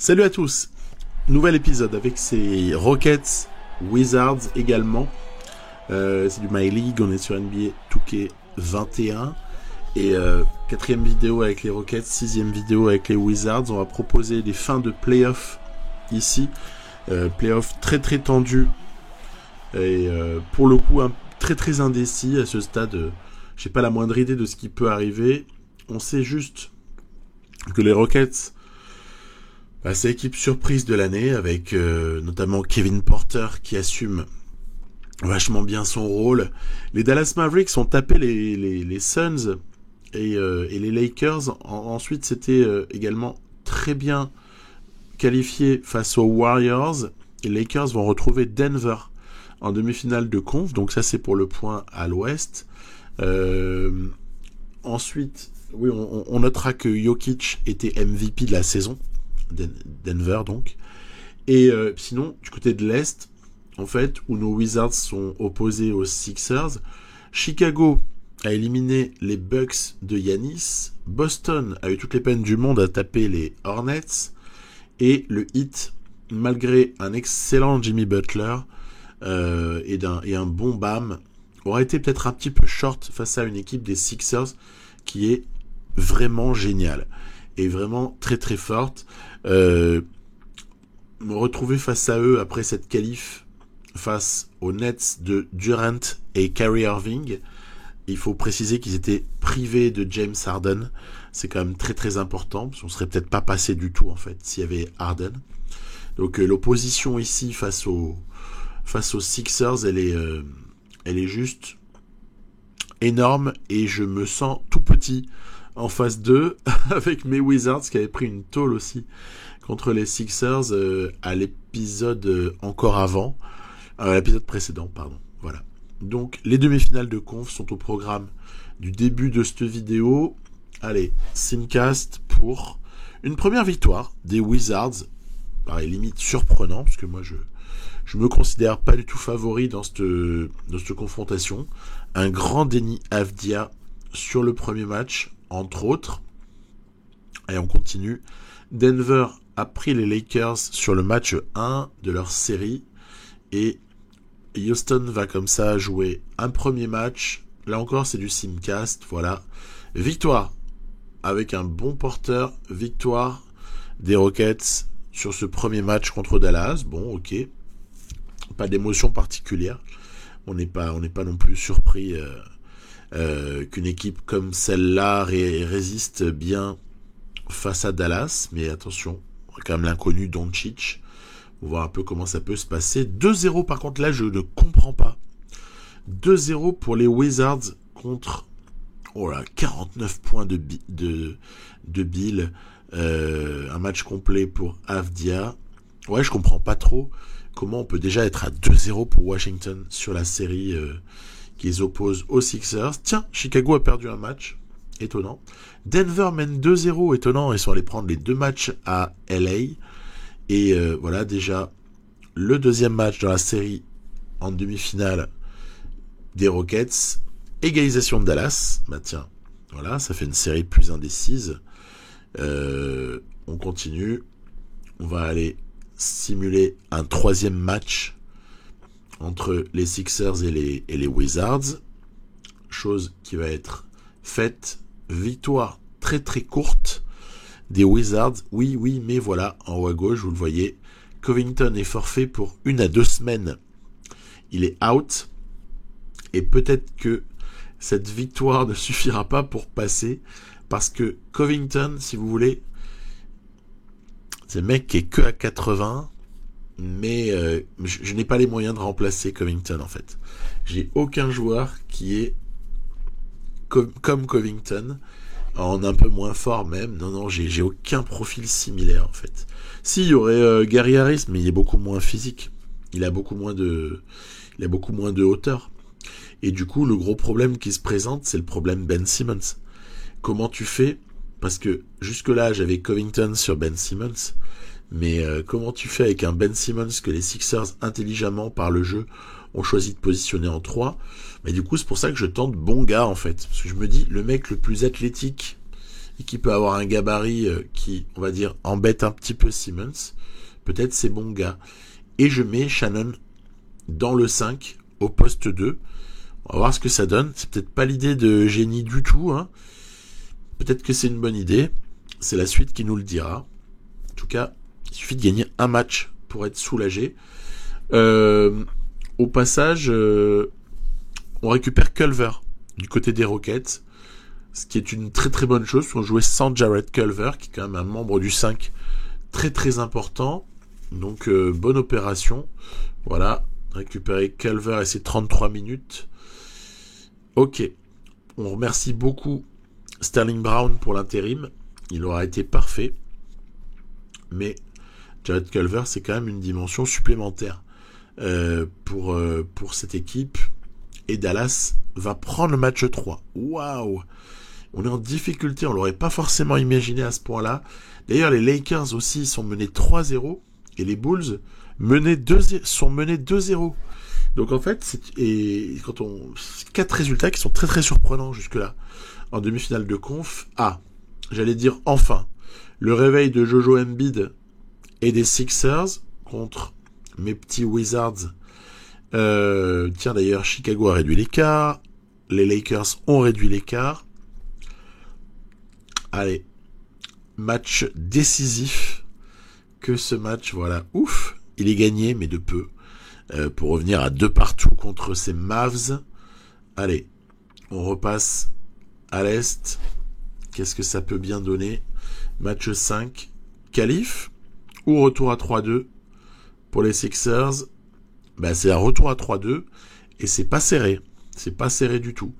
Salut à tous, nouvel épisode avec ces Rockets, Wizards également. C'est du My League, on est sur NBA 2K21 et quatrième vidéo avec les Rockets, sixième vidéo avec les Wizards. On va proposer les fins de playoff ici, playoff très très tendu et pour le coup très très indécis à ce stade. J'ai pas la moindre idée de ce qui peut arriver. On sait juste que les Rockets, c'est l'équipe surprise de l'année avec notamment Kevin Porter qui assume vachement bien son rôle. Les Dallas Mavericks ont tapé les Suns et les Lakers. Ensuite, c'était également très bien qualifié face aux Warriors. Les Lakers vont retrouver Denver en demi-finale de conf. Donc ça, c'est pour le point à l'ouest. Ensuite, oui, on notera que Jokic était MVP de la saison. Denver donc. Et sinon, du côté de l'Est, en fait, où nos Wizards sont opposés aux Sixers, Chicago a éliminé les Bucks de Giannis, Boston a eu toutes les peines du monde à taper les Hornets, et le Heat, malgré un excellent Jimmy Butler et un bon Bam, aurait été peut-être un petit peu short face à une équipe des Sixers qui est vraiment géniale et vraiment très très forte. Me retrouver face à eux après cette qualif face aux Nets de Durant et Kyrie Irving. Il faut préciser qu'ils étaient privés de James Harden. C'est quand même très très important parce qu'on serait peut-être pas passé du tout en fait s'il y avait Harden. Donc l'opposition ici face aux Sixers, elle est juste énorme et je me sens tout petit en phase 2 avec mes Wizards qui avaient pris une tôle aussi contre les Sixers à l'épisode encore avant, l'épisode précédent, pardon. Voilà. Donc les demi-finales de conf sont au programme du début de cette vidéo. Allez, Simcast pour une première victoire des Wizards. Pareil, limite surprenant parce que moi je me considère pas du tout favori dans cette confrontation. Un grand Deni Avdija sur le premier match, entre autres. Et on continue. Denver a pris les Lakers sur le match 1 de leur série. Et Houston va comme ça jouer un premier match. Là encore, c'est du Simcast. Voilà. Victoire avec un bon porteur. Victoire des Rockets sur ce premier match contre Dallas. Bon, ok. Pas d'émotion particulière. On n'est pas non plus surpris qu'une équipe comme celle-là résiste bien face à Dallas, mais attention, on a quand même l'inconnu Doncic. On va voir un peu comment ça peut se passer. 2-0 par contre, là je ne comprends pas. 2-0 pour les Wizards contre 49 points de Bill. Un match complet pour Avdija. Ouais, je comprends pas trop comment on peut déjà être à 2-0 pour Washington sur la série qui les oppose aux Sixers. Tiens, Chicago a perdu un match. Étonnant. Denver mène 2-0. Étonnant. Ils sont allés prendre les deux matchs à LA. Et voilà déjà le deuxième match dans la série en demi-finale des Rockets. Égalisation de Dallas. Bah tiens, voilà, ça fait une série plus indécise. On continue. On va aller simuler un troisième match entre les Sixers et les Wizards. Chose qui va être faite. Victoire très très courte des Wizards. Oui, mais voilà, en haut à gauche, vous le voyez, Covington est forfait pour 1 à 2 semaines. Il est out. Et peut-être que cette victoire ne suffira pas pour passer. Parce que Covington, si vous voulez, c'est le mec qui est que à 80. Mais je n'ai pas les moyens de remplacer Covington en fait. J'ai aucun joueur qui est comme Covington, en un peu moins fort même. Non, j'ai aucun profil similaire en fait. Si, il y aurait Gary Harris, mais il est beaucoup moins physique. Il a beaucoup moins de hauteur. Et du coup, le gros problème qui se présente, c'est le problème Ben Simmons. Comment tu fais? Parce que jusque-là, j'avais Covington sur Ben Simmons. Mais comment tu fais avec un Ben Simmons que les Sixers, intelligemment par le jeu, ont choisi de positionner en 3? Mais du coup, c'est pour ça que je tente Bonga, en fait. Parce que je me dis, le mec le plus athlétique et qui peut avoir un gabarit qui, on va dire, embête un petit peu Simmons, peut-être c'est bon gars. Et je mets Shannon dans le 5 au poste 2. On va voir ce que ça donne. C'est peut-être pas l'idée de génie du tout, hein. Peut-être que c'est une bonne idée. C'est la suite qui nous le dira. En tout cas, il suffit de gagner un match pour être soulagé. Au passage, on récupère Culver du côté des Rockets, ce qui est une très très bonne chose. On jouait sans Jared Culver, qui est quand même un membre du 5 très très important. Donc bonne opération. Voilà, récupérer Culver et ses 33 minutes. Ok, on remercie beaucoup Sterling Brown pour l'intérim. Il aura été parfait. Mais Jared Culver, c'est quand même une dimension supplémentaire pour cette équipe. Et Dallas va prendre le match 3. Waouh! On est en difficulté, on l'aurait pas forcément imaginé à ce point-là. D'ailleurs, les Lakers aussi sont menés 3-0 et les Bulls sont menés 2-0. Donc en fait, c'est 4 résultats qui sont très très surprenants jusque-là. En demi-finale de conf, j'allais dire enfin, le réveil de Jojo Embiid et des Sixers contre mes petits Wizards. Tiens d'ailleurs, Chicago a réduit l'écart, les Lakers ont réduit l'écart. Allez, match décisif que ce match, voilà, ouf, il est gagné mais de peu, pour revenir à 2 partout contre ces Mavs. Allez, on repasse à l'Est. Qu'est-ce que ça peut bien donner? Match 5, qualif ou retour à 3-2 pour les Sixers? C'est un retour à 3-2 et c'est pas serré. C'est pas serré du tout.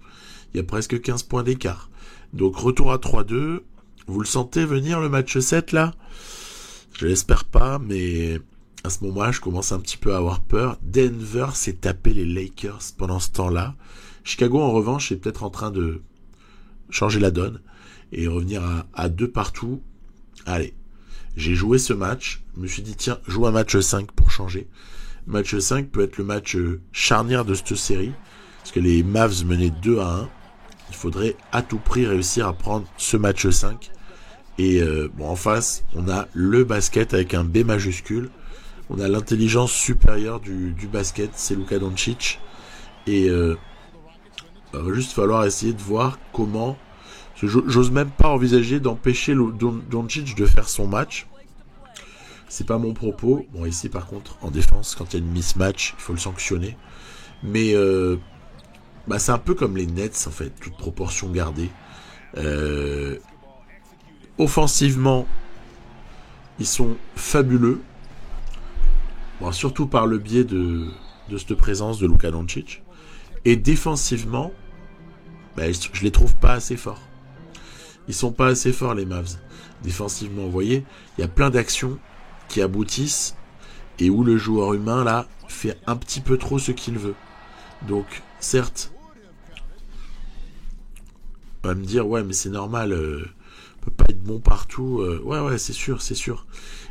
Il y a presque 15 points d'écart. Donc retour à 3-2. Vous le sentez venir le match 7 là? Je l'espère pas, mais à ce moment-là, je commence un petit peu à avoir peur. Denver s'est tapé les Lakers pendant ce temps-là. Chicago, en revanche, est peut-être en train de changer la donne et revenir à 2 partout. Allez, j'ai joué ce match. Je me suis dit, tiens, joue un match 5 pour changer. Match 5 peut être le match charnière de cette série, parce que les Mavs menaient 2-1. Il faudrait à tout prix réussir à prendre ce match 5. Et en face, on a le basket avec un B majuscule. On a l'intelligence supérieure du basket, c'est Luka Doncic. Et il va juste falloir essayer de voir comment... J'ose même pas envisager d'empêcher Doncic de faire son match. C'est pas mon propos. Bon, ici, par contre, en défense, quand il y a une mismatch, il faut le sanctionner. Mais c'est un peu comme les Nets, en fait, toute proportion gardée. Offensivement, ils sont fabuleux. Bon, surtout par le biais de cette présence de Luka Doncic. Et défensivement, je les trouve pas assez forts. Ils sont pas assez forts, les Mavs. Défensivement, vous voyez, il y a plein d'actions qui aboutissent et où le joueur humain là fait un petit peu trop ce qu'il veut. Donc certes, on va me dire ouais mais c'est normal, on peut pas être bon partout. Ouais c'est sûr.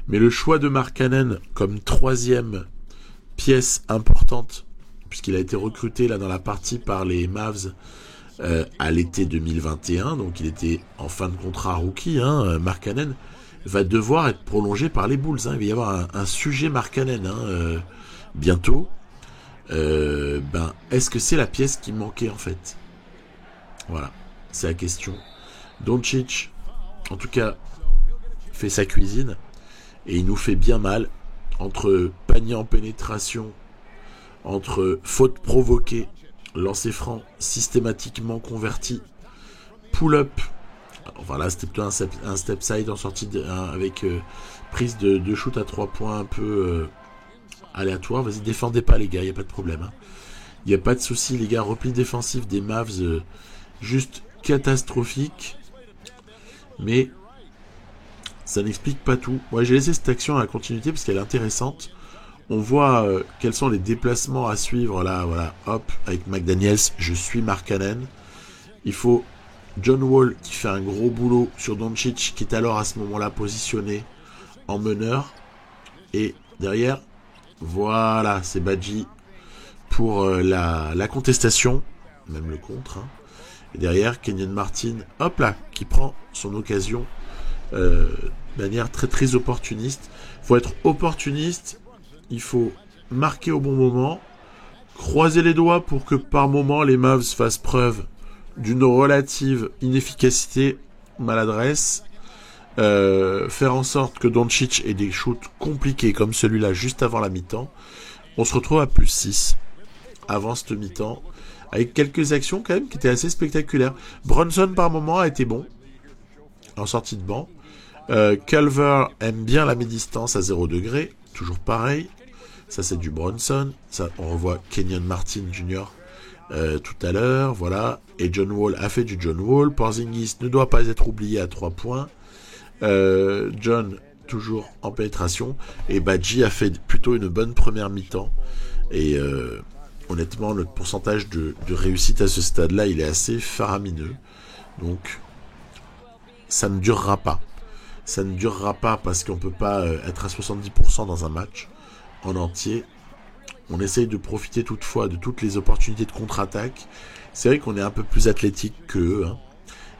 Mais le choix de Markkanen comme 3e pièce importante, puisqu'il a été recruté là dans la partie par les Mavs à l'été 2021, donc il était en fin de contrat rookie, Markkanen va devoir être prolongé par les Bulls. Il va y avoir un sujet Markkanen bientôt. Est-ce que c'est la pièce qui manquait en fait? Voilà, c'est la question. Doncic, en tout cas, fait sa cuisine et il nous fait bien mal entre panier en pénétration, entre faute provoquée, lancer franc systématiquement converti, pull-up. Voilà, c'était plutôt un step side en sortie avec prise de shoot à 3 points un peu aléatoire. Vas-y, défendez pas les gars, il n'y a pas de problème. Il n'y a pas de souci les gars, repli défensif des Mavs juste catastrophique. Mais ça n'explique pas tout. Moi j'ai laissé cette action à la continuité parce qu'elle est intéressante. On voit quels sont les déplacements à suivre là, voilà, hop, avec McDaniels, je suis Markkanen. Il faut John Wall qui fait un gros boulot sur Doncic qui est alors à ce moment-là positionné en meneur. Et derrière, voilà, c'est Badji pour la contestation, même le contre. Et derrière, Kenyon Martin, hop là, qui prend son occasion de manière très très opportuniste. Il faut être opportuniste, il faut marquer au bon moment, croiser les doigts pour que par moment les Mavs fassent preuve d'une relative inefficacité, maladresse, faire en sorte que Doncic ait des shoots compliqués comme celui-là juste avant la mi-temps. On se retrouve à plus 6 avant cette mi-temps, avec quelques actions quand même qui étaient assez spectaculaires. Brunson par moment a été bon en sortie de banc. Culver aime bien la mi-distance à 0 degré, toujours pareil. Ça c'est du Brunson. Ça, on revoit Kenyon Martin Jr. Tout à l'heure, voilà. Et John Wall a fait du John Wall. Porzingis ne doit pas être oublié à 3 points. John toujours en pénétration. Et Badji a fait plutôt une bonne première mi-temps. Et honnêtement, notre pourcentage de réussite à ce stade-là, il est assez faramineux. Donc, ça ne durera pas. Ça ne durera pas parce qu'on ne peut pas être à 70% dans un match en entier. On essaye de profiter toutefois de toutes les opportunités de contre-attaque. C'est vrai qu'on est un peu plus athlétique qu'eux, hein.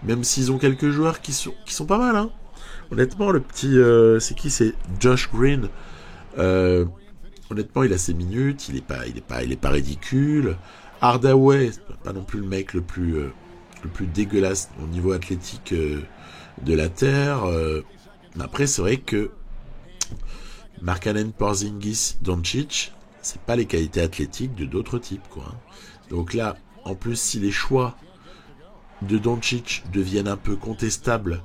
Même s'ils ont quelques joueurs qui sont pas mal, hein. Honnêtement, le petit... c'est qui? C'est Josh Green. Honnêtement, il a ses minutes. Il est pas ridicule. Hardaway, c'est pas non plus le mec le plus dégueulasse au niveau athlétique de la Terre. Après, c'est vrai que Markkanen, Porzingis, Doncic, c'est pas les qualités athlétiques de d'autres types, quoi. Donc là, en plus, si les choix de Doncic deviennent un peu contestables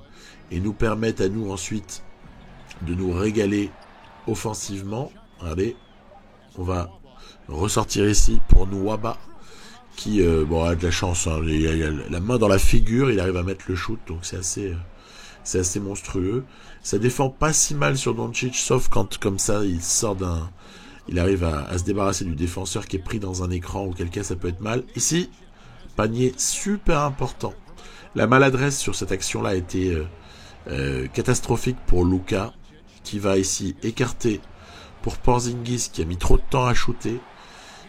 et nous permettent à nous ensuite de nous régaler offensivement, regardez, on va ressortir ici pour Nwaba, qui a de la chance, hein. Il a la main dans la figure, il arrive à mettre le shoot, donc c'est assez monstrueux. Ça défend pas si mal sur Doncic, sauf quand, comme ça, il arrive à se débarrasser du défenseur qui est pris dans un écran, auquel cas ça peut être mal. Ici, panier super important. La maladresse sur cette action-là a été catastrophique pour Luka, qui va ici écarter pour Porzingis, qui a mis trop de temps à shooter.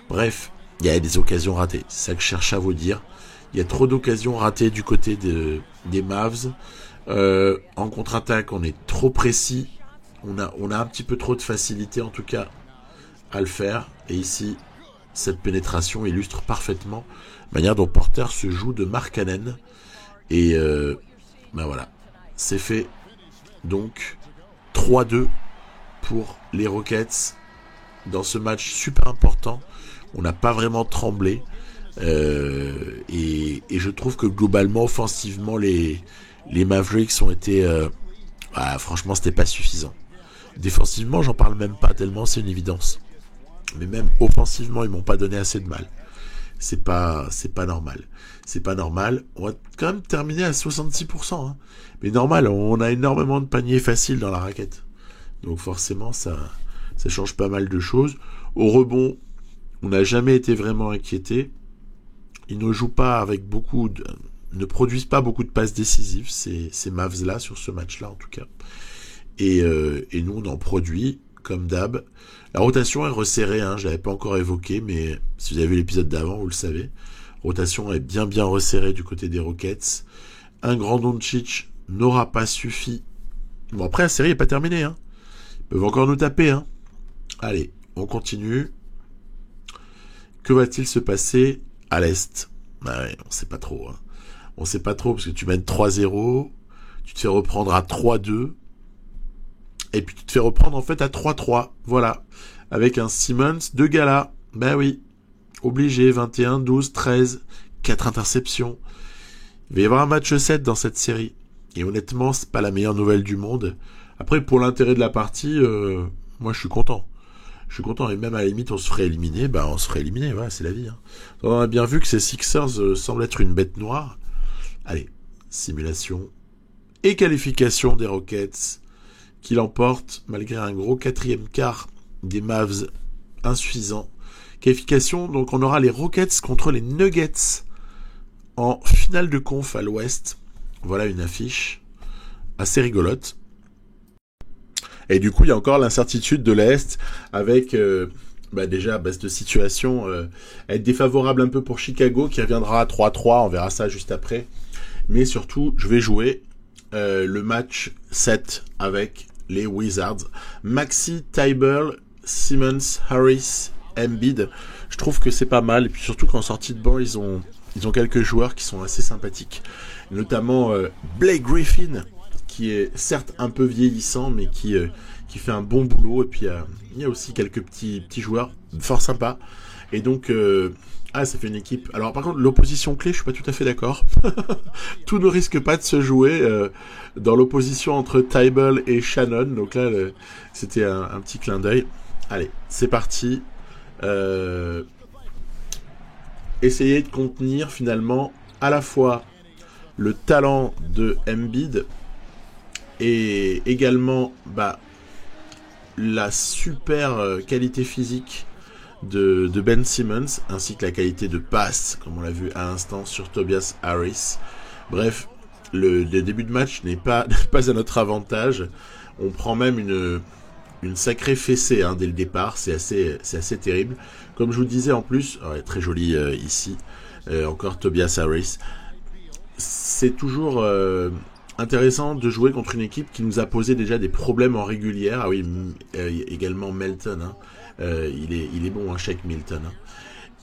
Bref, il y a des occasions ratées. C'est ça que je cherche à vous dire. Il y a trop d'occasions ratées du côté des Mavs. En contre-attaque, on est trop précis. On a un petit peu trop de facilité, en tout cas, à le faire. Et ici, cette pénétration illustre parfaitement la manière dont Porter se joue de Markkanen. Et voilà, c'est fait. Donc, 3-2 pour les Rockets dans ce match super important. On n'a pas vraiment tremblé. Et je trouve que globalement, offensivement, les Mavericks ont été... franchement, c'était pas suffisant. Défensivement, j'en parle même pas tellement, c'est une évidence. Mais même offensivement, ils m'ont pas donné assez de mal. C'est pas normal. C'est pas normal. On va quand même terminer à 66%. Hein. Mais normal, on a énormément de paniers faciles dans la raquette. Donc forcément, ça change pas mal de choses. Au rebond, on n'a jamais été vraiment inquiété. Ils ne jouent pas avec ne produisent pas beaucoup de passes décisives, ces Mavs-là, sur ce match-là en tout cas. Et nous, on en produit, comme d'hab. La rotation est resserrée, hein, je l'avais pas encore évoqué, mais si vous avez vu l'épisode d'avant, vous le savez. Rotation est bien resserrée du côté des Rockets. Un grand Doncic n'aura pas suffi. Bon, après, la série n'est pas terminée, hein. Ils peuvent encore nous taper, hein. Allez, on continue. Que va-t-il se passer à l'Est? Ouais, on sait pas trop, hein. On sait pas trop, parce que tu mènes 3-0, tu te fais reprendre à 3-2, et puis tu te fais reprendre en fait à 3-3, voilà, avec un Simmons de gala. Ben oui, obligé, 21, 12, 13, 4 interceptions. Il va y avoir un match 7 dans cette série, et honnêtement, c'est pas la meilleure nouvelle du monde. Après, pour l'intérêt de la partie, moi je suis content. Je suis content, et même à la limite, on se ferait éliminer, on se ferait éliminer, voilà, c'est la vie. Hein. On a bien vu que ces Sixers semblent être une bête noire. Allez, simulation et qualification des Rockets qui l'emportent malgré un gros quatrième quart des Mavs insuffisant. Qualification, donc on aura les Rockets contre les Nuggets en finale de conf à l'Ouest. Voilà une affiche assez rigolote. Et du coup, il y a encore l'incertitude de l'Est avec Bah déjà, cette situation est défavorable un peu pour Chicago, qui reviendra à 3-3, on verra ça juste après. Mais surtout, je vais jouer le match 7 avec les Wizards. Maxey, Thybulle, Simmons, Harris, Embiid. Je trouve que c'est pas mal. Et puis surtout qu'en sortie de banc, ils ont quelques joueurs qui sont assez sympathiques. Notamment Blake Griffin, qui est certes un peu vieillissant, mais qui fait un bon boulot. Et puis il y a aussi quelques petits joueurs fort sympas. Et donc, ça fait une équipe. Alors par contre, l'opposition clé, je suis pas tout à fait d'accord. Tout ne risque pas de se jouer dans l'opposition entre Thybulle et Shannon. Donc là, c'était un petit clin d'œil. Allez, c'est parti. Essayer de contenir finalement à la fois le talent de Embiid et également la super qualité physique de Ben Simmons, ainsi que la qualité de passe, comme on l'a vu à l'instant sur Tobias Harris. Bref, le début de match n'est pas à notre avantage. On prend même une sacrée fessée dès le départ, c'est assez terrible. Comme je vous disais en plus, très joli ici, encore Tobias Harris. C'est toujours intéressant de jouer contre une équipe qui nous a posé déjà des problèmes en régulière. Ah oui, également Melton, il est bon, Shake Milton.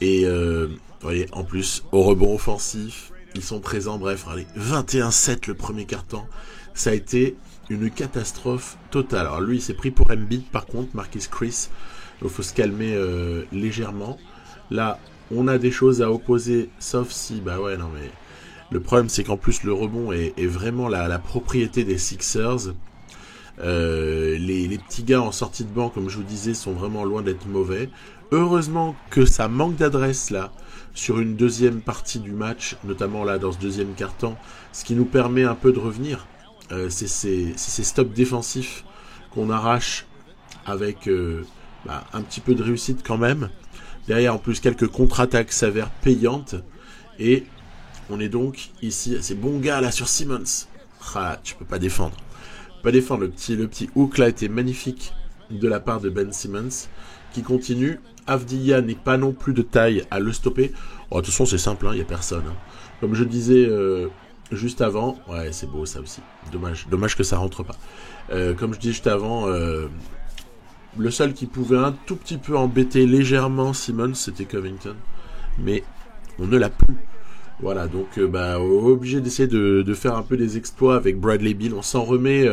Et vous voyez, en plus, au rebond offensif, ils sont présents. Bref, allez, 21-7 le premier quart-temps. Ça a été une catastrophe totale. Alors lui, il s'est pris pour Embiid, par contre, Marquis Chris. Il faut se calmer légèrement. Là, on a des choses à opposer, sauf si, mais le problème, c'est qu'en plus, le rebond est vraiment la propriété des Sixers. Les petits gars en sortie de banc, comme je vous disais, sont vraiment loin d'être mauvais. Heureusement que ça manque d'adresse là sur une deuxième partie du match, notamment là dans ce deuxième quart-temps, ce qui nous permet un peu de revenir. C'est ces stops défensifs qu'on arrache avec un petit peu de réussite quand même. Derrière, en plus, quelques contre-attaques s'avèrent payantes. Et on est donc ici, ces bons gars là sur Simmons. Tu peux pas défendre. Pas défendre. Le petit hook là était magnifique de la part de Ben Simmons qui continue. Avdija n'est pas non plus de taille à le stopper. De toute façon, c'est simple, il n'y a personne. Comme je disais juste avant, ouais, c'est beau ça aussi. Dommage que ça rentre pas. Comme je disais juste avant, le seul qui pouvait un tout petit peu embêter légèrement Simmons, c'était Covington. Mais on ne l'a plus. Voilà, donc obligé d'essayer de faire un peu des exploits avec Bradley Beal. On s'en remet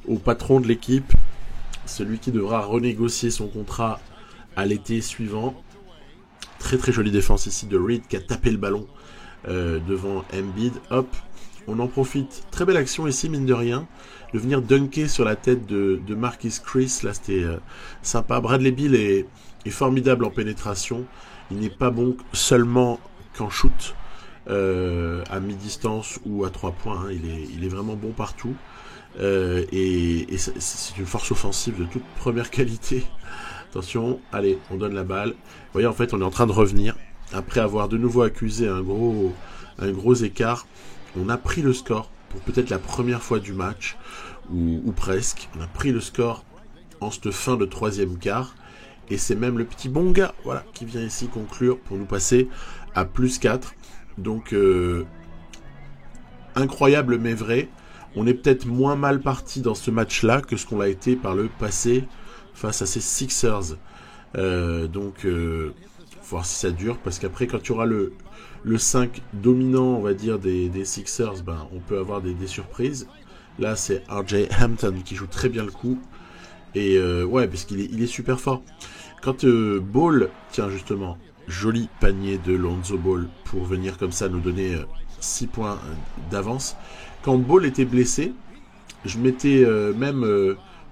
au patron de l'équipe, celui qui devra renégocier son contrat à l'été suivant. Très très jolie défense ici de Reed qui a tapé le ballon devant Embiid. Hop, on en profite. Très belle action ici, mine de rien. De venir dunker sur la tête de Marquis Chris, là c'était sympa. Bradley Beal est formidable en pénétration. Il n'est pas bon seulement qu'en shoot. À mi-distance ou à 3 points, il est vraiment bon partout et c'est une force offensive de toute première qualité. Attention, allez, on donne la balle. Vous voyez, en fait, on est en train de revenir après avoir de nouveau accusé un gros écart. On a pris le score pour peut-être la première fois du match ou presque. On a pris le score en cette fin de troisième quart et c'est même le petit bon gars, voilà, qui vient ici conclure pour nous passer à +4. Donc, incroyable mais vrai, on est peut-être moins mal parti dans ce match-là que ce qu'on l'a été par le passé face à ces Sixers. Donc, voir si ça dure, parce qu'après, quand tu auras le 5 dominant, on va dire, des Sixers, on peut avoir des surprises. Là, c'est RJ Hampton qui joue très bien le coup. Et ouais, parce qu'il est super fort. Quand Ball, tiens justement, joli panier de Lonzo Ball pour venir comme ça nous donner 6 points d'avance. Quand Ball était blessé, je m'étais même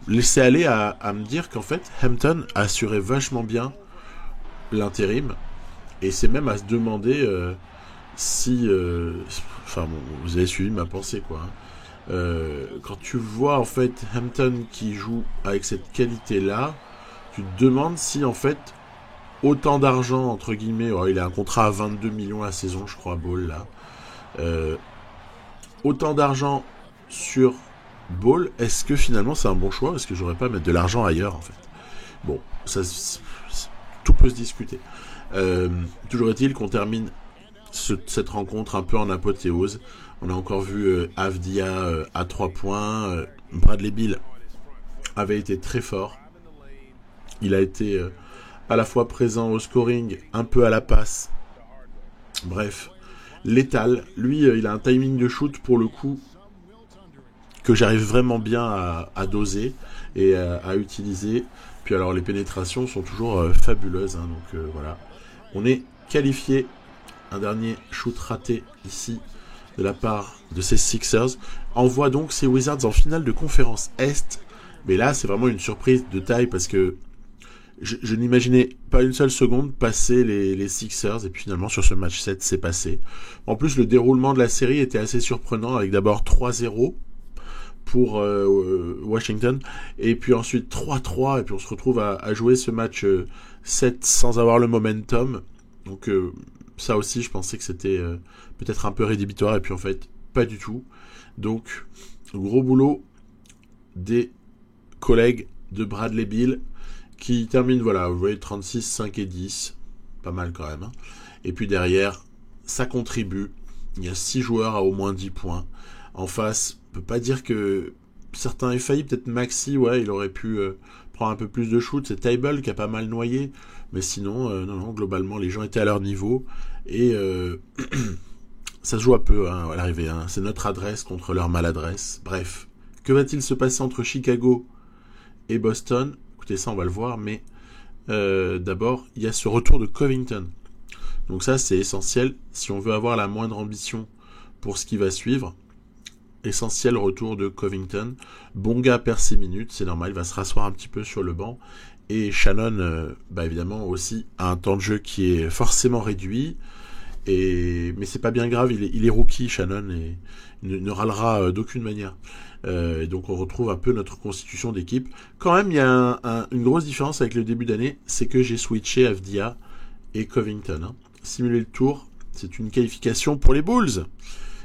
laissé aller à me dire qu'en fait Hampton assurait vachement bien l'intérim et c'est même à se demander si enfin bon, vous avez suivi ma pensée quoi. Quand tu vois en fait Hampton qui joue avec cette qualité là, tu te demandes si en fait autant d'argent, entre guillemets, il a un contrat à 22 millions la saison, je crois, Ball, là. Autant d'argent sur Ball, est-ce que finalement c'est un bon choix? Est-ce que j'aurais pas à mettre de l'argent ailleurs, en fait? Bon, ça, tout peut se discuter. Toujours est-il qu'on termine cette rencontre un peu en apothéose. On a encore vu Avdia à 3 points. Bradley Beal avait été très fort. Il a été à la fois présent au scoring, un peu à la passe. Bref, létal. Lui, il a un timing de shoot pour le coup que j'arrive vraiment bien à doser et à utiliser. Puis alors les pénétrations sont toujours fabuleuses. Hein, donc voilà. On est qualifié. Un dernier shoot raté ici de la part de ces Sixers envoie donc ces Wizards en finale de conférence Est. Mais là, c'est vraiment une surprise de taille parce que je n'imaginais pas une seule seconde passer les Sixers. Et puis finalement, sur ce match 7, c'est passé. En plus, le déroulement de la série était assez surprenant avec d'abord 3-0 pour Washington. Et puis ensuite 3-3. Et puis on se retrouve à jouer ce match 7 sans avoir le momentum. Donc ça aussi, je pensais que c'était peut-être un peu rédhibitoire. Et puis en fait, pas du tout. Donc, gros boulot des collègues de Bradley Beal qui termine, voilà, vous voyez, 36, 5 et 10. Pas mal quand même. Hein. Et puis derrière, ça contribue. Il y a 6 joueurs à au moins 10 points. En face, on peut pas dire que certains aient failli. Peut-être Maxi, ouais, il aurait pu prendre un peu plus de shoot. C'est Table qui a pas mal noyé. Mais sinon, non, globalement, les gens étaient à leur niveau. Et ça se joue à peu hein, à l'arrivée. Hein. C'est notre adresse contre leur maladresse. Bref, que va-t-il se passer entre Chicago et Boston ? Écoutez, ça, on va le voir. Mais d'abord, il y a ce retour de Covington. Donc ça, c'est essentiel si on veut avoir la moindre ambition pour ce qui va suivre. Essentiel retour de Covington. Bon gars perd 6 minutes, c'est normal, il va se rasseoir un petit peu sur le banc. Et Shannon, évidemment, aussi a un temps de jeu qui est forcément réduit. Mais c'est pas bien grave, il est rookie, Shannon, et il ne râlera d'aucune manière. Donc on retrouve un peu notre constitution d'équipe. Quand même, il y a une grosse différence avec le début d'année, c'est que j'ai switché Avdia et Covington. Hein. Simuler le tour, c'est une qualification pour les Bulls.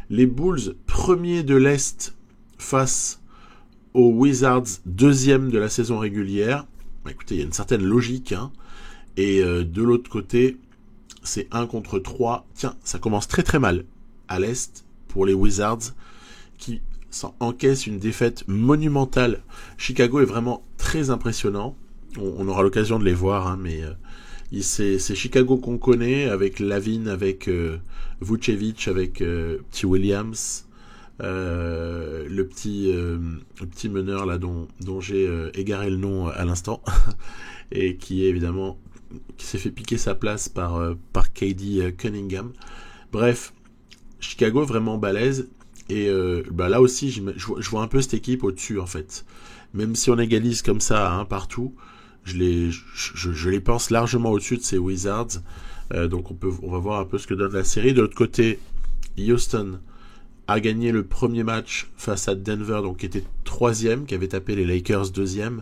Les Bulls, premiers de l'Est face aux Wizards, deuxième de la saison régulière. Écoutez, il y a une certaine logique. Hein. Et de l'autre côté, c'est 1 contre 3. Tiens, ça commence très très mal à l'Est pour les Wizards qui encaissent une défaite monumentale. Chicago est vraiment très impressionnant. On aura l'occasion de les voir, hein, mais c'est Chicago qu'on connaît, avec Lavin, avec Vucevic, avec petit Williams, le petit meneur là dont j'ai égaré le nom à l'instant, et qui est évidemment qui s'est fait piquer sa place par KD Cunningham. Bref, Chicago vraiment balèze. Et là aussi, je vois un peu cette équipe au-dessus, en fait. Même si on égalise comme ça hein, partout, je les pense largement au-dessus de ces Wizards. Donc on va voir un peu ce que donne la série. De l'autre côté, Houston a gagné le premier match face à Denver, donc qui était 3e, qui avait tapé les Lakers 2e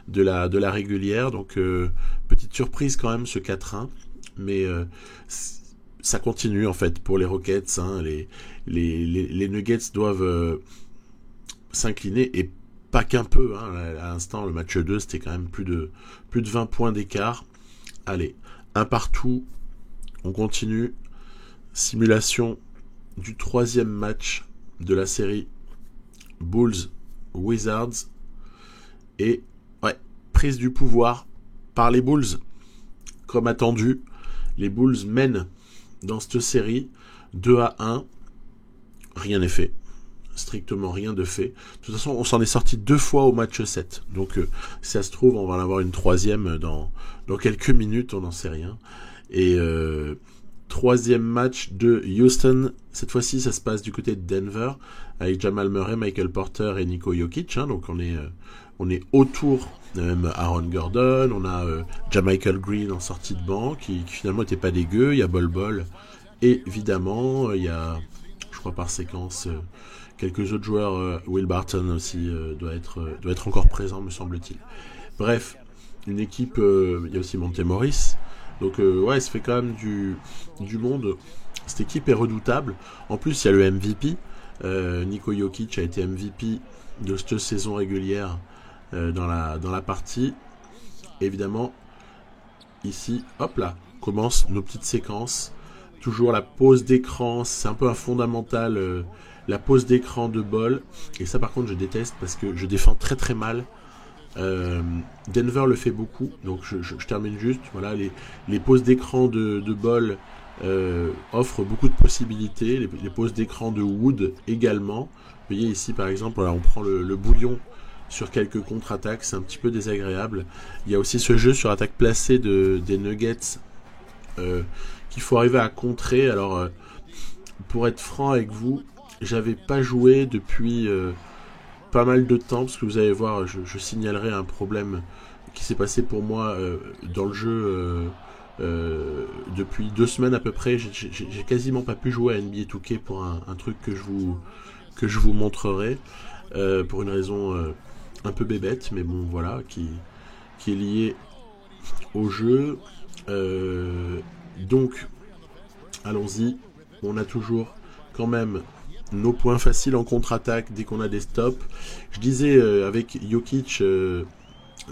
de la régulière. Donc petite surprise quand même ce 4-1. Mais ça continue en fait pour les Rockets. Hein, les Nuggets doivent s'incliner et pas qu'un peu. Hein, à l'instant, le match 2, c'était quand même plus de 20 points d'écart. Allez, un partout. On continue. Simulation du 3e match de la série Bulls-Wizards. Et ouais, prise du pouvoir par les Bulls. Comme attendu, les Bulls mènent dans cette série 2-1. Rien n'est fait. Strictement rien de fait. De toute façon, on s'en est sorti 2 fois au match 7. Donc, si ça se trouve, on va en avoir une 3e dans quelques minutes, on n'en sait rien. Et 3e match de Houston. Cette fois-ci, ça se passe du côté de Denver, avec Jamal Murray, Michael Porter et Niko Jokic. Hein, donc, on est autour de même Aaron Gordon. On a Jamichael Green en sortie de banc, qui finalement n'était pas dégueu. Il y a Bol Bol. Et évidemment, il y a, je crois par séquence, quelques autres joueurs. Will Barton aussi doit être encore présent, me semble-t-il. Bref, une équipe. Il y a aussi Monte Morris. Donc ouais, ça fait quand même du monde. Cette équipe est redoutable. En plus, il y a le MVP. Niko Jokic a été MVP de cette saison régulière dans la partie. Évidemment, ici, hop là, commence nos petites séquences. Toujours la pause d'écran, c'est un peu un fondamental, la pause d'écran de bol. Et ça par contre je déteste parce que je défends très très mal. Denver le fait beaucoup, donc je termine juste. Voilà, les pauses d'écran de bol offrent beaucoup de possibilités. Les pauses d'écran de Wood également. Vous voyez ici par exemple, voilà, on prend le bouillon sur quelques contre-attaques, c'est un petit peu désagréable. Il y a aussi ce jeu sur attaque placée des Nuggets qu'il faut arriver à contrer. Alors pour être franc avec vous, j'avais pas joué depuis pas mal de temps, parce que vous allez voir, je signalerai un problème qui s'est passé pour moi dans le jeu depuis 2 semaines à peu près. J'ai quasiment pas pu jouer à NBA 2K pour un truc que je vous montrerai pour une raison un peu bébête, mais bon voilà, qui est liée au jeu. Donc allons-y, on a toujours quand même nos points faciles en contre-attaque dès qu'on a des stops. Je disais avec Jokic,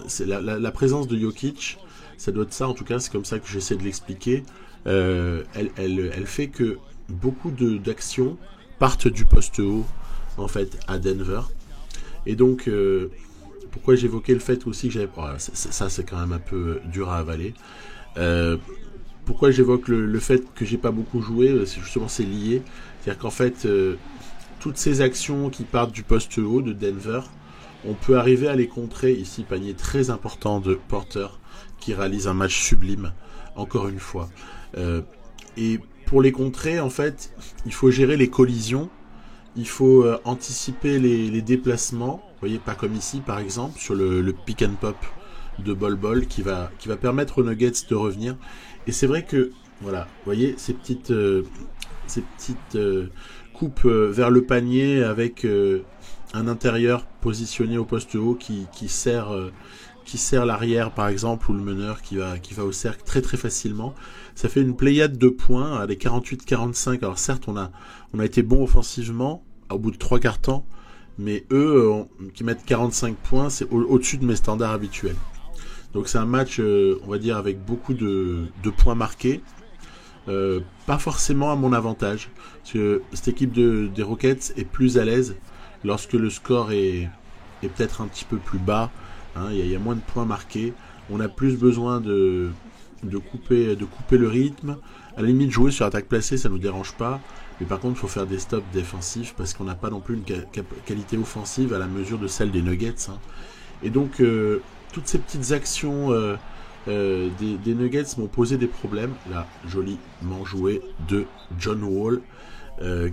c'est la présence de Jokic, ça doit être ça en tout cas, c'est comme ça que j'essaie de l'expliquer. Elle fait que beaucoup d'actions partent du poste haut en fait à Denver. Et donc pourquoi j'évoquais le fait aussi que j'avais... Oh, ça c'est quand même un peu dur à avaler. Pourquoi j'évoque le fait que j'ai pas beaucoup joué, c'est justement c'est lié. C'est-à-dire qu'en fait, toutes ces actions qui partent du poste haut de Denver, on peut arriver à les contrer. Ici, panier très important de Porter, qui réalise un match sublime, encore une fois. Et pour les contrer, en fait, il faut gérer les collisions, il faut anticiper les déplacements. Vous voyez, pas comme ici, par exemple, sur le pick and pop de Bol qui va permettre aux Nuggets de revenir. Et c'est vrai que, voilà, vous voyez, ces petites coupes vers le panier avec un intérieur positionné au poste haut qui sert l'arrière, par exemple, ou le meneur qui va au cercle très très facilement. Ça fait une pléiade de points à les 48-45. Alors certes, on a été bon offensivement au bout de 3 quarts temps, mais eux qui mettent 45 points, c'est au-dessus de mes standards habituels. Donc c'est un match, on va dire, avec beaucoup de points marqués. Pas forcément à mon avantage, parce que cette équipe des Rockets est plus à l'aise lorsque le score est peut-être un petit peu plus bas. Il y a moins de points marqués. On a plus besoin de couper le rythme. À la limite, jouer sur attaque placée, ça nous dérange pas. Mais par contre, il faut faire des stops défensifs parce qu'on n'a pas non plus une qualité offensive à la mesure de celle des Nuggets. Et donc toutes ces petites actions des Nuggets m'ont posé des problèmes. Là, joliment joué de John Wall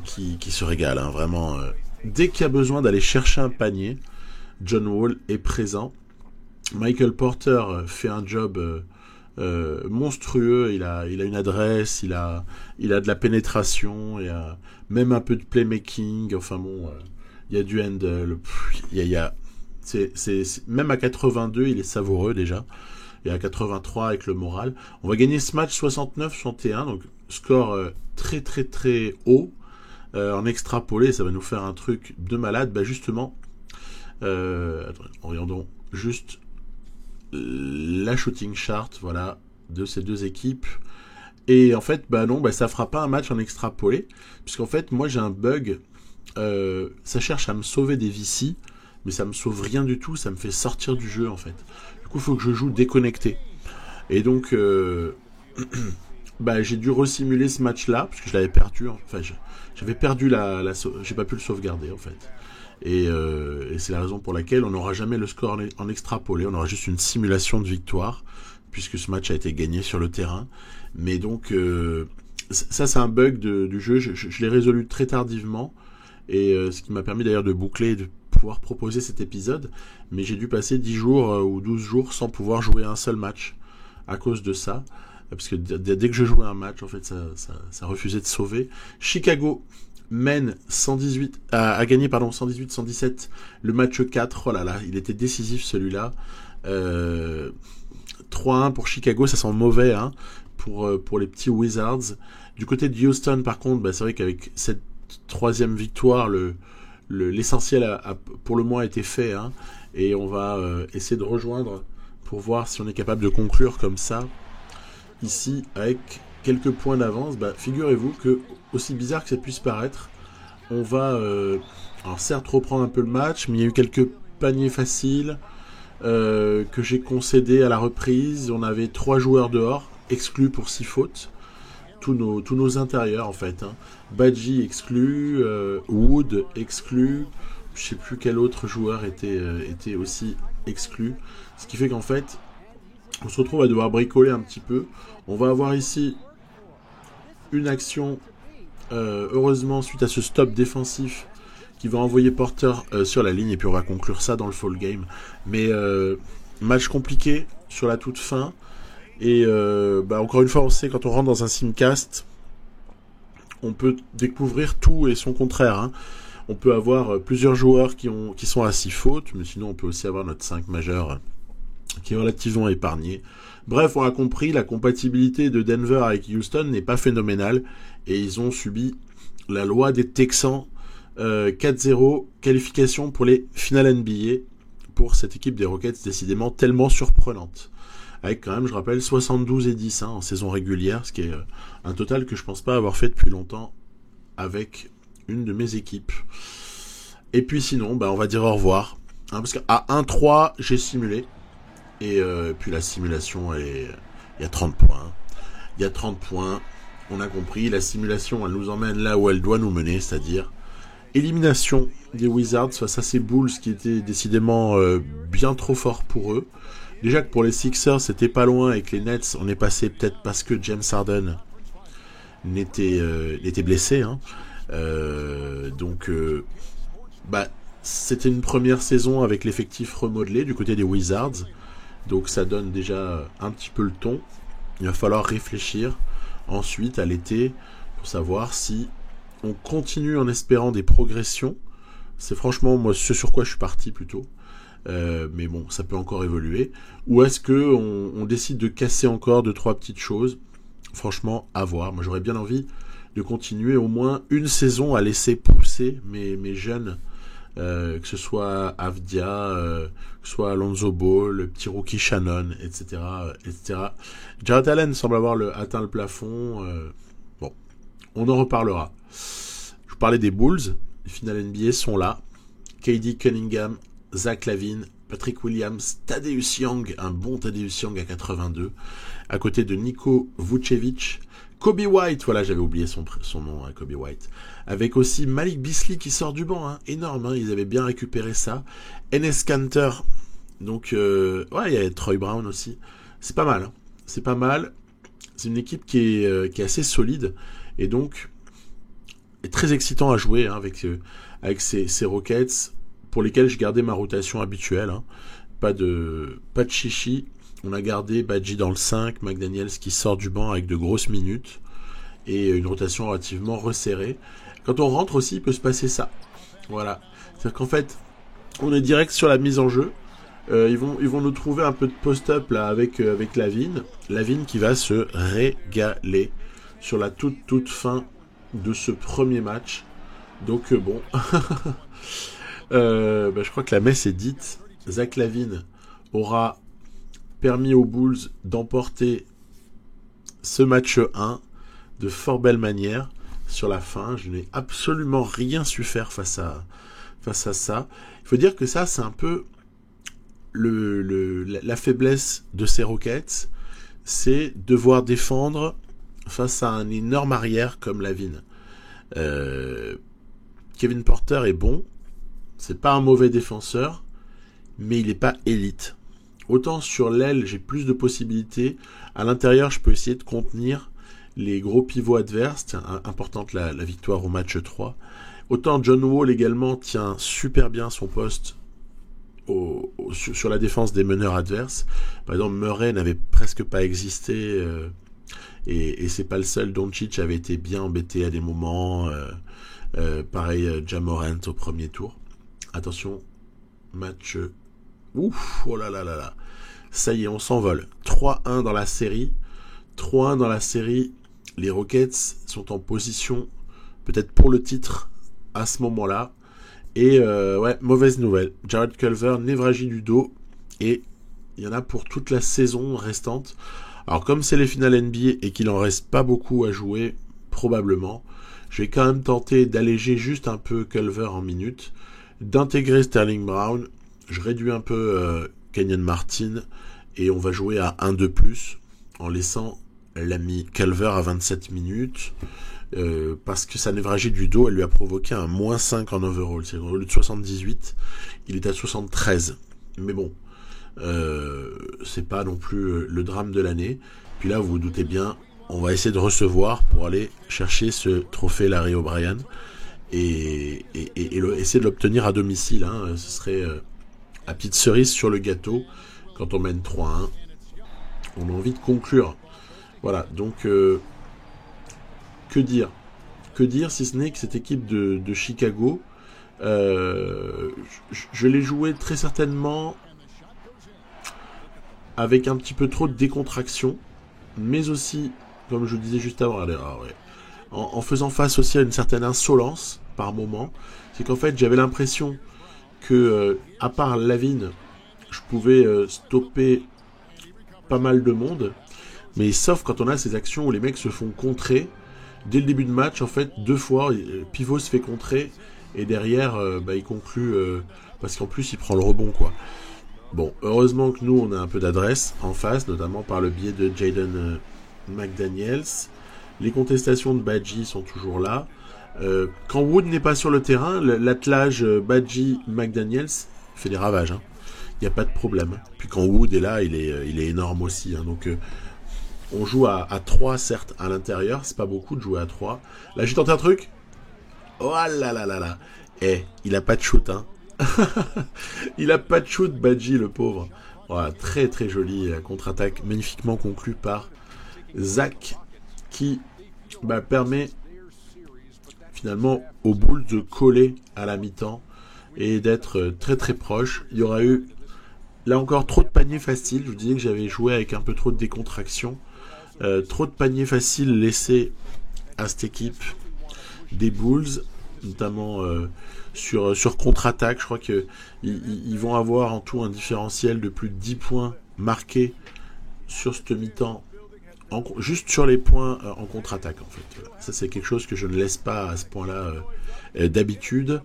qui se régale, vraiment. Dès qu'il y a besoin d'aller chercher un panier, John Wall est présent. Michael Porter fait un job monstrueux. Il a une adresse, il a de la pénétration, il y a même un peu de playmaking. Enfin bon, il y a du handle. Même à 82, il est savoureux déjà. Et à 83 avec le moral. On va gagner ce match 69-61, donc score très très très haut. En extrapolé, ça va nous faire un truc de malade. Bah justement, regardons juste la shooting chart, voilà, de ces deux équipes. Et en fait, ça fera pas un match en extrapolé, puisqu'en fait, moi j'ai un bug. Ça cherche à me sauver des VC, mais ça me sauve rien du tout, ça me fait sortir du jeu en fait. Du coup, il faut que je joue déconnecté. Et donc, j'ai dû resimuler ce match-là, parce que je l'avais perdu. Enfin, j'avais perdu j'ai pas pu le sauvegarder en fait. Et c'est la raison pour laquelle on n'aura jamais le score en extrapolé, on aura juste une simulation de victoire, puisque ce match a été gagné sur le terrain. Mais donc, ça c'est un bug du jeu, je l'ai résolu très tardivement, et ce qui m'a permis d'ailleurs de boucler, de pouvoir proposer cet épisode, mais j'ai dû passer 10 jours ou 12 jours sans pouvoir jouer un seul match à cause de ça, parce que dès que je jouais un match, en fait, ça refusait de sauver. Chicago mène 118, a gagné 118-117 le match 4. Oh là là, il était décisif celui-là. 3-1 pour Chicago, ça sent mauvais pour les petits Wizards. Du côté de Houston, par contre, c'est vrai qu'avec cette 3e victoire, l'essentiel a pour le moins été fait, et on va essayer de rejoindre pour voir si on est capable de conclure comme ça ici avec quelques points d'avance. Figurez-vous que, aussi bizarre que ça puisse paraître, on va alors certes reprendre un peu le match, mais il y a eu quelques paniers faciles que j'ai concédés à la reprise. On avait 3 joueurs dehors, exclus pour 6 fautes. Tous nos intérieurs en fait. Badji exclu, Wood exclu, je sais plus quel autre joueur était aussi exclu. Ce qui fait qu'en fait, on se retrouve à devoir bricoler un petit peu. On va avoir ici une action, heureusement, suite à ce stop défensif qui va envoyer Porter sur la ligne, et puis on va conclure ça dans le fall game. Mais match compliqué sur la toute fin. Et encore une fois, on sait, quand on rentre dans un simcast, on peut découvrir tout et son contraire. On peut avoir plusieurs joueurs qui sont à 6 fautes, mais sinon on peut aussi avoir notre 5 majeur qui est relativement épargné. Bref, on a compris, la compatibilité de Denver avec Houston n'est pas phénoménale, et ils ont subi la loi des Texans. 4-0, qualification pour les finales NBA pour cette équipe des Rockets, décidément tellement surprenante. Avec quand même, je rappelle, 72-10 en saison régulière, ce qui est un total que je pense pas avoir fait depuis longtemps avec une de mes équipes. Et puis sinon, on va dire au revoir. Parce qu'à 1-3, j'ai simulé. Et puis la simulation, il y a 30 points. Il y a 30 points, on a compris. La simulation, elle nous emmène là où elle doit nous mener, c'est-à-dire élimination des Wizards face à ces Bulls qui étaient décidément bien trop forts pour eux. Déjà que pour les Sixers, c'était pas loin, et que les Nets, on est passé peut-être parce que James Harden était blessé. C'était une première saison avec l'effectif remodelé du côté des Wizards. Donc ça donne déjà un petit peu le ton. Il va falloir réfléchir ensuite à l'été pour savoir si on continue en espérant des progressions. C'est franchement moi ce sur quoi je suis parti plutôt. Mais bon, ça peut encore évoluer. Ou est-ce que on décide de casser encore 2-3 petites choses? Franchement, à voir. Moi, j'aurais bien envie de continuer au moins une saison à laisser pousser mes jeunes, que ce soit Avdia, que ce soit Alonzo Ball, le petit rookie Shannon, etc., etc. Jarrett Allen semble avoir atteint le plafond. Bon, on en reparlera. Je vous parlais des Bulls. Les finales NBA sont là. KD Cunningham, Zach LaVine, Patrick Williams, Tadeusz Young, un bon Tadeusz Young à 82, à côté de Niko Vucevic, Kobe White, voilà, j'avais oublié son nom, Kobe White, avec aussi Malik Beasley qui sort du banc, énorme, ils avaient bien récupéré ça, Enes Kanter, donc il y a Troy Brown aussi, c'est pas mal, c'est une équipe qui est assez solide, et donc est très excitant à jouer avec ces Rockets, pour lesquels je gardais ma rotation habituelle. Pas de chichi. On a gardé Badji dans le 5, McDaniels qui sort du banc avec de grosses minutes, et une rotation relativement resserrée. Quand on rentre aussi, il peut se passer ça. Voilà. C'est-à-dire qu'en fait, on est direct sur la mise en jeu. Ils vont nous trouver un peu de post-up là avec LaVine. LaVine qui va se régaler sur la toute fin de ce premier match. Donc bon... je crois que la messe est dite. Zach LaVine aura permis aux Bulls d'emporter ce match 1 de fort belle manière sur la fin. Je n'ai absolument rien su faire face à ça. Il faut dire que ça, c'est un peu la faiblesse de ces Rockets, c'est devoir défendre face à un énorme arrière comme LaVine. Kevin Porter est bon. C'est pas un mauvais défenseur, mais il n'est pas élite. Autant sur l'aile, j'ai plus de possibilités. À l'intérieur, je peux essayer de contenir les gros pivots adverses. Tiens, importante la victoire au match 3. Autant John Wall également tient super bien son poste sur la défense des meneurs adverses. Par exemple, Murray n'avait presque pas existé. Et c'est pas le seul. Doncic avait été bien embêté à des moments. Pareil, Ja Morant au premier tour. Attention, match... Ouf, oh là là là là. Ça y est, on s'envole. 3-1 dans la série. 3-1 dans la série. Les Rockets sont en position, peut-être pour le titre, à ce moment-là. Et mauvaise nouvelle. Jarrett Culver, névragie du dos. Et il y en a pour toute la saison restante. Alors comme c'est les finales NBA et qu'il en reste pas beaucoup à jouer, probablement, je vais quand même tenter d'alléger juste un peu Culver en minutes, d'intégrer Sterling Brown, je réduis un peu Kenyon Martin et on va jouer à 1 de plus en laissant l'ami Culver à 27 minutes parce que sa névralgie du dos elle lui a provoqué un -5 en overall. C'est au lieu de 78, il est à 73. Mais bon, c'est pas non plus le drame de l'année. Puis là, vous vous doutez bien, on va essayer de recevoir pour aller chercher ce trophée Larry O'Brien et essayer de l'obtenir à domicile. Hein. Ce serait la petite cerise sur le gâteau quand on mène 3-1. On a envie de conclure. Voilà, donc que dire si ce n'est que cette équipe de Chicago, je l'ai jouée très certainement avec un petit peu trop de décontraction, mais aussi, comme je le disais juste avant, en faisant face aussi à une certaine insolence par moment. C'est qu'en fait, j'avais l'impression que, à part Lavine, je pouvais stopper pas mal de monde, mais sauf quand on a ces actions où les mecs se font contrer. Dès le début de match, en fait, 2 fois, Pivot se fait contrer, et derrière, il conclut, parce qu'en plus, il prend le rebond, quoi. Bon, heureusement que nous, on a un peu d'adresse en face, notamment par le biais de Jaden McDaniels. Les contestations de Badji sont toujours là. Quand Wood n'est pas sur le terrain, l'attelage Badji-McDaniels fait des ravages. Hein. Il n'y a pas de problème. Puis quand Wood est là, il est énorme aussi. Hein. Donc, on joue à 3, certes, à l'intérieur. C'est pas beaucoup de jouer à 3. Là, j'ai tenté un truc. Oh là là là là. Il a pas de shoot, hein. Il a pas de shoot, Badji, le pauvre. Voilà, très très joli contre-attaque, magnifiquement conclue par Zach, qui permet finalement aux Bulls de coller à la mi-temps et d'être très très proche. Il y aura eu, là encore, trop de paniers faciles. Je vous disais que j'avais joué avec un peu trop de décontraction. Trop de paniers faciles laissés à cette équipe des Bulls, notamment sur contre-attaque. Je crois qu'ils vont avoir en tout un différentiel de plus de 10 points marqués sur cette mi-temps, juste sur les points en contre-attaque en fait. Ça c'est quelque chose que je ne laisse pas à ce point-là d'habitude.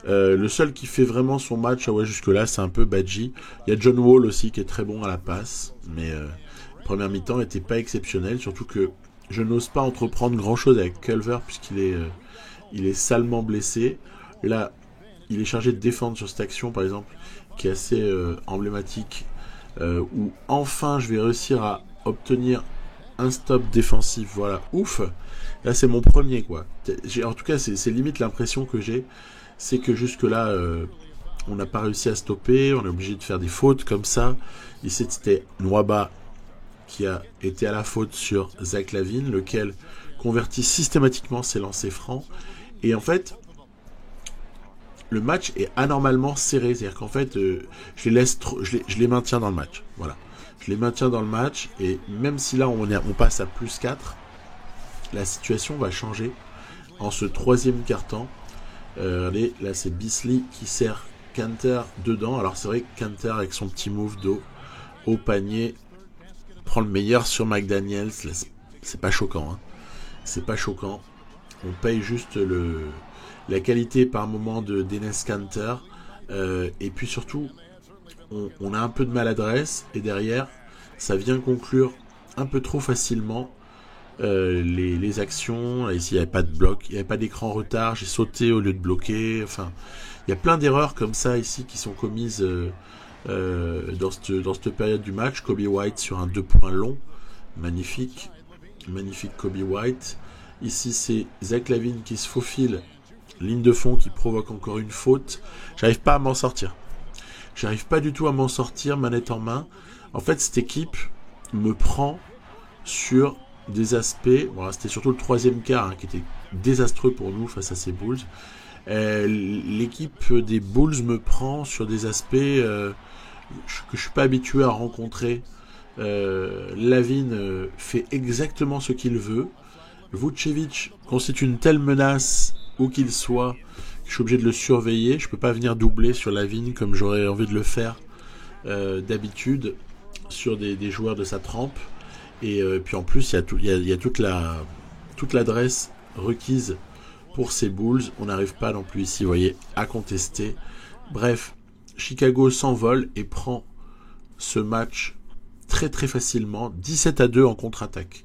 Le seul qui fait vraiment son match jusque-là, c'est un peu Badji. Il y a John Wall aussi qui est très bon à la passe, mais la première mi-temps n'était pas exceptionnelle, surtout que je n'ose pas entreprendre grand-chose avec Culver puisqu'il est salement blessé. Là, il est chargé de défendre sur cette action, par exemple, qui est assez emblématique, où enfin je vais réussir à obtenir un stop défensif. Voilà, ouf. Là, c'est mon premier, quoi. En tout cas, c'est limite l'impression que j'ai, c'est que jusque-là, on n'a pas réussi à stopper, on est obligé de faire des fautes comme ça. Ici, c'était Nwaba qui a été à la faute sur Zach Lavine, lequel convertit systématiquement ses lancers francs. Et en fait, le match est anormalement serré. C'est-à-dire qu'en fait, je les maintiens dans le match. Voilà. Je les maintiens dans le match. Et même si là, on passe à +4, la situation va changer en ce troisième quart-temps. Regardez, là, c'est Beasley qui sert Kanter dedans. Alors, c'est vrai que Kanter, avec son petit move d'eau au panier, prend le meilleur sur McDaniels. Là, c'est pas choquant. Hein. C'est pas choquant. On paye juste la qualité par moment d'Enes Kanter. Et puis surtout, on a un peu de maladresse. Et derrière, ça vient conclure un peu trop facilement les actions. Là, ici, il n'y avait pas de bloc. Il n'y avait pas d'écran retard. J'ai sauté au lieu de bloquer. Enfin, il y a plein d'erreurs comme ça ici qui sont commises dans cette période du match. Kobe White sur un 2 points long. Magnifique. Magnifique Kobe White. Ici, c'est Zach Lavine qui se faufile. Ligne de fond qui provoque encore une faute. J'arrive pas à m'en sortir. J'arrive pas du tout à m'en sortir, manette en main. En fait, cette équipe me prend sur des aspects... Bon, c'était surtout le troisième quart qui était désastreux pour nous face à ces Bulls. L'équipe des Bulls me prend sur des aspects que je suis pas habitué à rencontrer. Lavine fait exactement ce qu'il veut. Vucevic constitue une telle menace où qu'il soit, je suis obligé de le surveiller. Je peux pas venir doubler sur Lavine comme j'aurais envie de le faire d'habitude sur des joueurs de sa trempe. Et puis en plus, il y a toute l'adresse requise pour ces Bulls. On n'arrive pas non plus ici, vous voyez, à contester. Bref, Chicago s'envole et prend ce match très très facilement, 17-2 en contre-attaque.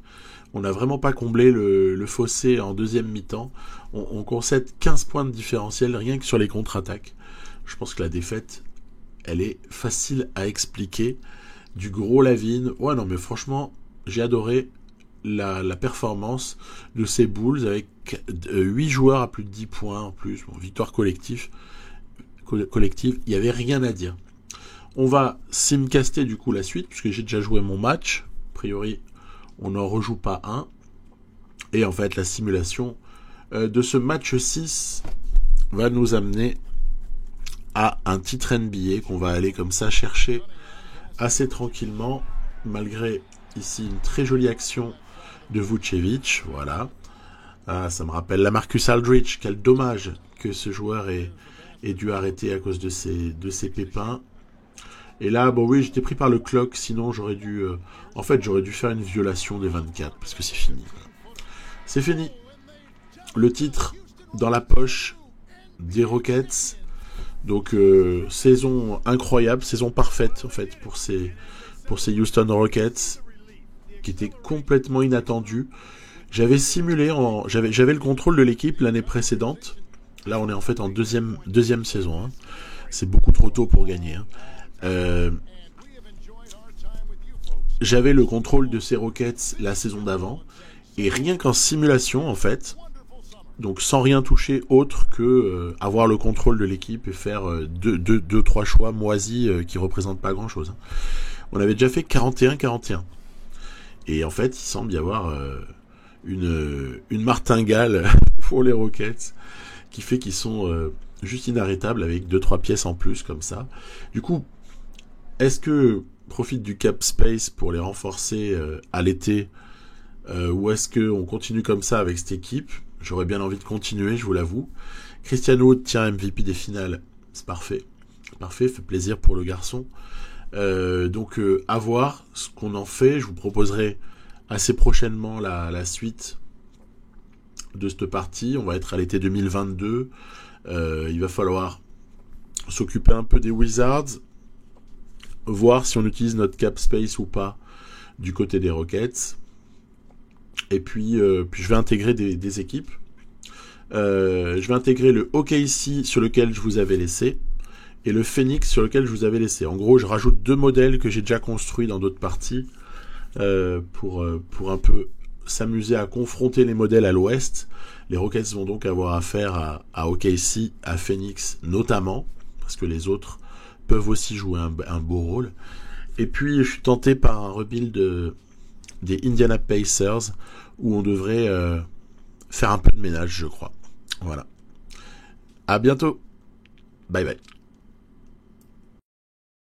On n'a vraiment pas comblé le fossé en deuxième mi-temps. On concède 15 points de différentiel rien que sur les contre-attaques. Je pense que la défaite, elle est facile à expliquer. Du gros Lavine. Ouais, non, mais franchement, j'ai adoré la performance de ces Bulls avec 8 joueurs à plus de 10 points en plus. Bon, victoire collective, il n'y avait rien à dire. On va simcaster du coup la suite, puisque j'ai déjà joué mon match. A priori, on n'en rejoue pas un. Et en fait, la simulation de ce match 6 va nous amener à un titre NBA qu'on va aller comme ça chercher assez tranquillement, malgré ici une très jolie action de Vucevic. Voilà. Ah, ça me rappelle la Marcus Aldridge. Quel dommage que ce joueur ait dû arrêter à cause de ses pépins. Et là, bon oui, j'étais pris par le clock, sinon j'aurais dû... en fait, j'aurais dû faire une violation des 24, parce que c'est fini. C'est fini. Le titre dans la poche des Rockets. Donc, saison incroyable, saison parfaite, en fait, pour ces Houston Rockets, qui étaient complètement inattendus. J'avais simulé, j'avais le contrôle de l'équipe l'année précédente. Là, on est en fait en deuxième saison. Hein. C'est beaucoup trop tôt pour gagner. Hein. J'avais le contrôle de ces Rockets la saison d'avant, et rien qu'en simulation en fait, donc sans rien toucher autre que avoir le contrôle de l'équipe et faire deux, trois choix moisis qui représentent pas grand chose. Hein. On avait déjà fait 41-41, et en fait il semble y avoir une martingale pour les Rockets qui fait qu'ils sont juste inarrêtables avec 2-3 pièces en plus comme ça. Du coup, est-ce que profite du cap space pour les renforcer à l'été ou est-ce qu'on continue comme ça avec cette équipe? J'aurais bien envie de continuer, je vous l'avoue. Christian Wood tient MVP des finales, c'est parfait. Parfait, fait plaisir pour le garçon. Donc à voir ce qu'on en fait. Je vous proposerai assez prochainement la suite de cette partie. On va être à l'été 2022. Il va falloir s'occuper un peu des Wizards, voir si on utilise notre cap space ou pas du côté des Rockets. Et puis je vais intégrer des équipes. Je vais intégrer le OKC sur lequel je vous avais laissé et le Phoenix sur lequel je vous avais laissé. En gros, je rajoute 2 modèles que j'ai déjà construits dans d'autres parties pour un peu s'amuser à confronter les modèles à l'ouest. Les Rockets vont donc avoir affaire à OKC, à Phoenix notamment, parce que les autres peuvent aussi jouer un beau rôle. Et puis, je suis tenté par un rebuild des Indiana Pacers, où on devrait faire un peu de ménage, je crois. Voilà. À bientôt. Bye bye.